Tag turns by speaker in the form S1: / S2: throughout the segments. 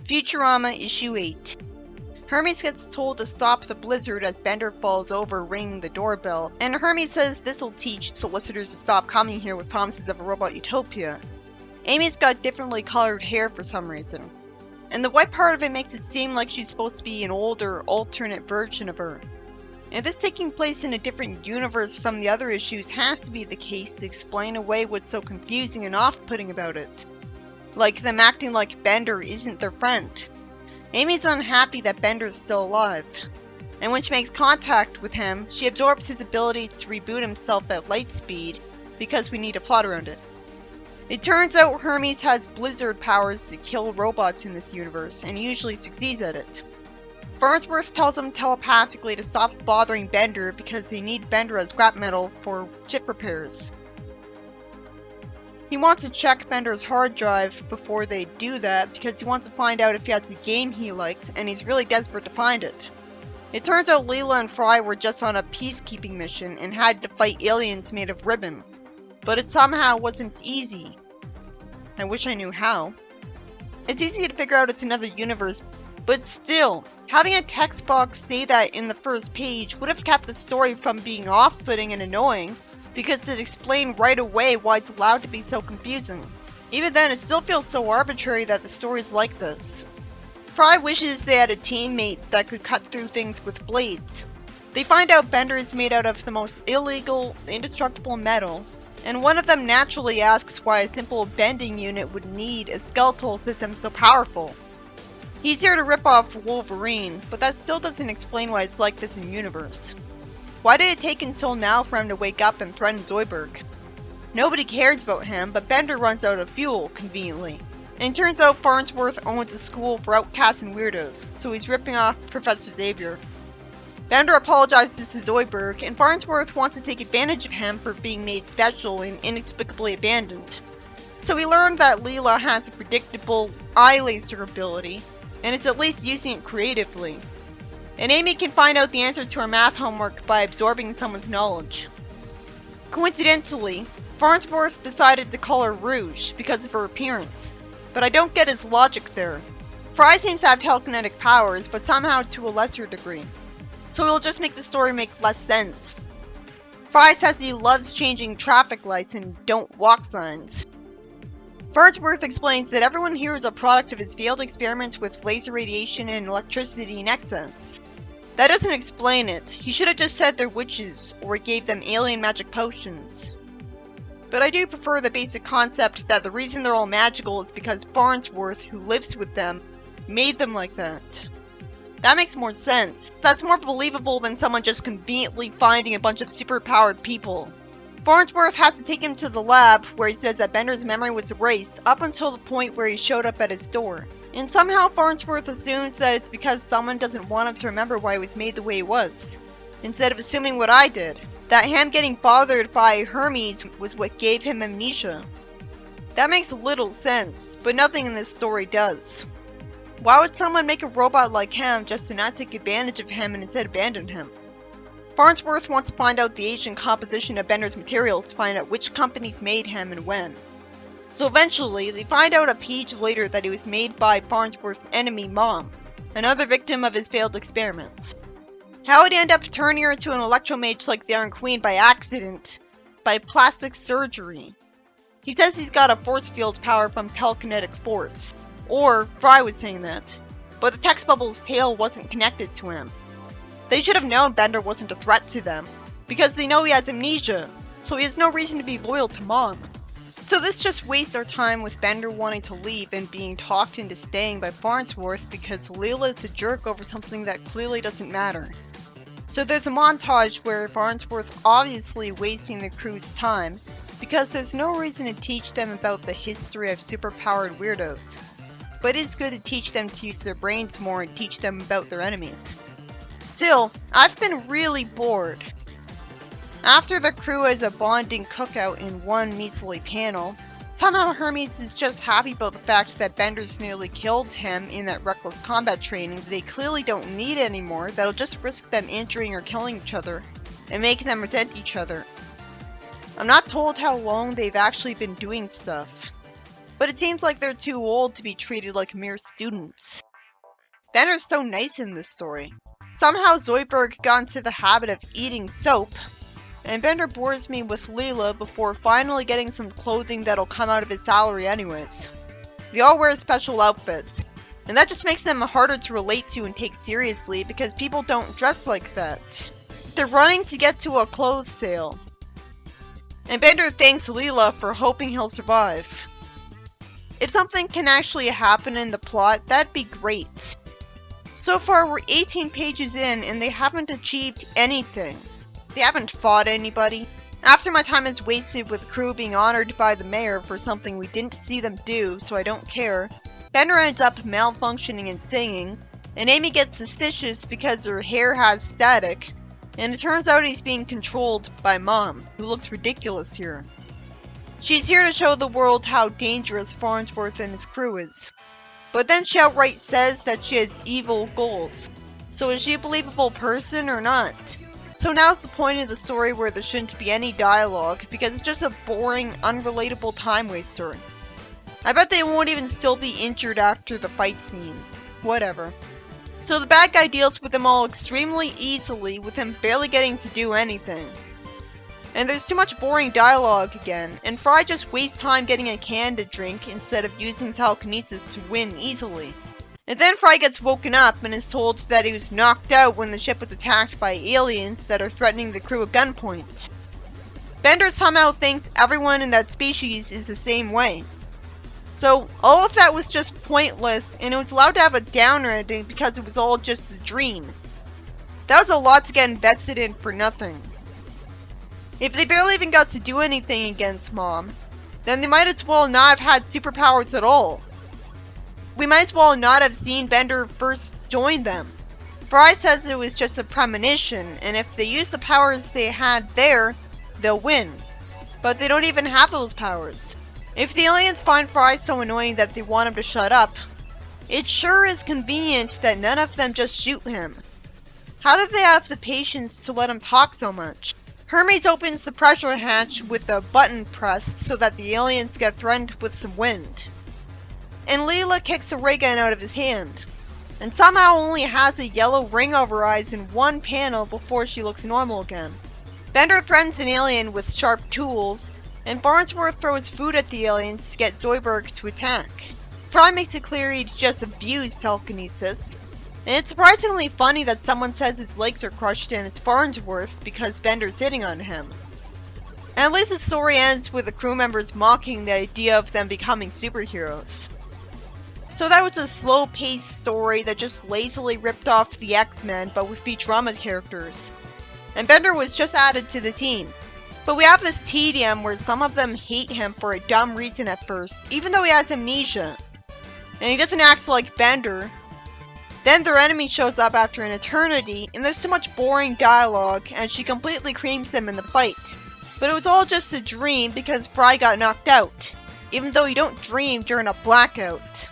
S1: Futurama Issue 8. Hermes gets told to stop the blizzard as Bender falls over, ringing the doorbell, and Hermes says this'll teach solicitors to stop coming here with promises of a robot utopia. Amy's got differently colored hair for some reason, and the white part of it makes it seem like she's supposed to be an older, alternate version of her. And this taking place in a different universe from the other issues has to be the case to explain away what's so confusing and off-putting about it. Like them acting like Bender isn't their friend. Amy's unhappy that Bender's still alive, and when she makes contact with him, she absorbs his ability to reboot himself at light speed because we need a plot around it. It turns out Hermes has blizzard powers to kill robots in this universe, and usually succeeds at it. Farnsworth tells him telepathically to stop bothering Bender because they need Bender as scrap metal for chip repairs. He wants to check Bender's hard drive before they do that because he wants to find out if he has a game he likes, and he's really desperate to find it. It turns out Leela and Fry were just on a peacekeeping mission and had to fight aliens made of ribbon. But it somehow wasn't easy. I wish I knew how. It's easy to figure out it's another universe, but still, having a text box say that in the first page would have kept the story from being off-putting and annoying, because it explained right away why it's allowed to be so confusing. Even then, it still feels so arbitrary that the story's like this. Fry wishes they had a teammate that could cut through things with blades. They find out Bender is made out of the most illegal, indestructible metal, and one of them naturally asks why a simple bending unit would need a skeletal system so powerful. He's here to rip off Wolverine, but that still doesn't explain why it's like this in universe. Why did it take until now for him to wake up and threaten Zoidberg? Nobody cares about him, but Bender runs out of fuel, conveniently. And turns out Farnsworth owns a school for outcasts and weirdos, so he's ripping off Professor Xavier. Bender apologizes to Zoidberg, and Farnsworth wants to take advantage of him for being made special and inexplicably abandoned. So we learn that Leela has a predictable eye laser ability, and is at least using it creatively. And Amy can find out the answer to her math homework by absorbing someone's knowledge. Coincidentally, Farnsworth decided to call her Rouge because of her appearance, but I don't get his logic there. Fry seems to have telekinetic powers, but somehow to a lesser degree, so it'll just make the story make less sense. Fry says he loves changing traffic lights and don't walk signs. Farnsworth explains that everyone here is a product of his failed experiments with laser radiation and electricity in excess. That doesn't explain it. He should have just said they're witches, or gave them alien magic potions. But I do prefer the basic concept that the reason they're all magical is because Farnsworth, who lives with them, made them like that. That makes more sense. That's more believable than someone just conveniently finding a bunch of superpowered people. Farnsworth has to take him to the lab, where he says that Bender's memory was erased up until the point where he showed up at his door. And somehow Farnsworth assumes that it's because someone doesn't want him to remember why he was made the way he was, instead of assuming what I did, that him getting bothered by Hermes was what gave him amnesia. That makes little sense, but nothing in this story does. Why would someone make a robot like him just to not take advantage of him and instead abandon him? Farnsworth wants to find out the age and composition of Bender's materials to find out which companies made him and when. So eventually, they find out a page later that he was made by Farnsworth's enemy Mom, another victim of his failed experiments. How would he end up turning her into an electromage like the Iron Queen by accident? By plastic surgery. He says he's got a force field power from telekinetic force. Or, Fry was saying that. But the text bubble's tail wasn't connected to him. They should have known Bender wasn't a threat to them, because they know he has amnesia, so he has no reason to be loyal to Mom. So this just wastes our time with Bender wanting to leave and being talked into staying by Farnsworth because Leela is a jerk over something that clearly doesn't matter. So there's a montage where Farnsworth obviously wasting the crew's time, because there's no reason to teach them about the history of superpowered weirdos. But it is good to teach them to use their brains more and teach them about their enemies. Still, I've been really bored. After the crew has a bonding cookout in one measly panel, somehow Hermes is just happy about the fact that Bender's nearly killed him in that reckless combat training they clearly don't need anymore that'll just risk them injuring or killing each other, and make them resent each other. I'm not told how long they've actually been doing stuff. but it seems like they're too old to be treated like mere students. Bender's so nice in this story. Somehow Zoidberg got into the habit of eating soap, and Bender bores me with Leela before finally getting some clothing that'll come out of his salary anyways. They all wear special outfits, and that just makes them harder to relate to and take seriously because people don't dress like that. They're running to get to a clothes sale. And Bender thanks Leela for hoping he'll survive. If something can actually happen in the plot, that'd be great. So far, we're 18 pages in and they haven't achieved anything. They haven't fought anybody. After my time is wasted with the crew being honored by the mayor for something we didn't see them do, so I don't care, Bender ends up malfunctioning and singing, and Amy gets suspicious because her hair has static, and it turns out he's being controlled by Mom, who looks ridiculous here. She's here to show the world how dangerous Farnsworth and his crew is. But then she outright says that she has evil goals. So is she a believable person or not? So now's the point of the story where there shouldn't be any dialogue, because it's just a boring, unrelatable time waster. I bet they won't even still be injured after the fight scene. Whatever. So the bad guy deals with them all extremely easily, with him barely getting to do anything. And there's too much boring dialogue again, and Fry just wastes time getting a can to drink instead of using telekinesis to win easily. And then Fry gets woken up and is told that he was knocked out when the ship was attacked by aliens that are threatening the crew at gunpoint. Bender somehow thinks everyone in that species is the same way. So all of that was just pointless, and it was allowed to have a downer ending because it was all just a dream. That was a lot to get invested in for nothing. If they barely even got to do anything against Mom, then they might as well not have had superpowers at all. We might as well not have seen Bender first join them. Fry says it was just a premonition, and if they use the powers they had there, they'll win. But they don't even have those powers. If the aliens find Fry so annoying that they want him to shut up, it sure is convenient that none of them just shoot him. How do they have the patience to let him talk so much? Hermes opens the pressure hatch with a button pressed so that the aliens get threatened with some wind. And Leela kicks a ray gun out of his hand, and somehow only has a yellow ring over her eyes in one panel before she looks normal again. Bender threatens an alien with sharp tools, and Farnsworth throws food at the aliens to get Zoidberg to attack. Fry makes it clear he'd just abused telekinesis, and it's surprisingly funny that someone says his legs are crushed and it's Farnsworth's because Bender's hitting on him. And at least the story ends with the crew members mocking the idea of them becoming superheroes. So that was a slow-paced story that just lazily ripped off the X-Men but with Futurama characters. And Bender was just added to the team. But we have this tedium where some of them hate him for a dumb reason at first, even though he has amnesia. And he doesn't act like Bender. Then their enemy shows up after an eternity, and there's too much boring dialogue, and she completely creams them in the fight. But it was all just a dream because Fry got knocked out, even though you don't dream during a blackout.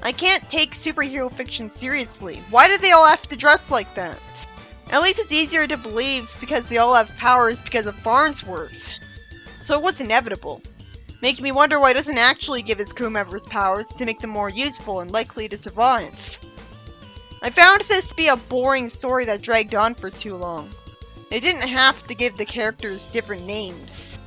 S1: I can't take superhero fiction seriously. Why do they all have to dress like that? At least it's easier to believe because they all have powers because of Farnsworth. So it was inevitable. Making me wonder why he doesn't actually give his crew members powers to make them more useful and likely to survive. I found this to be a boring story that dragged on for too long. They didn't have to give the characters different names.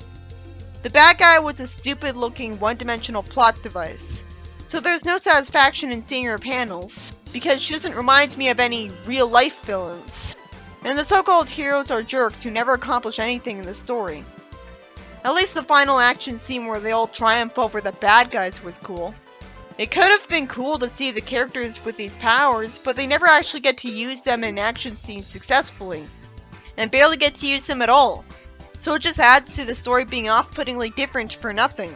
S1: The bad guy was a stupid looking one-dimensional plot device. So there's no satisfaction in seeing her panels, because she doesn't remind me of any real-life villains. And the so-called heroes are jerks who never accomplish anything in the story. At least the final action scene where they all triumph over the bad guys was cool. It could have been cool to see the characters with these powers, but they never actually get to use them in action scenes successfully, and barely get to use them at all. So it just adds to the story being off-puttingly different for nothing.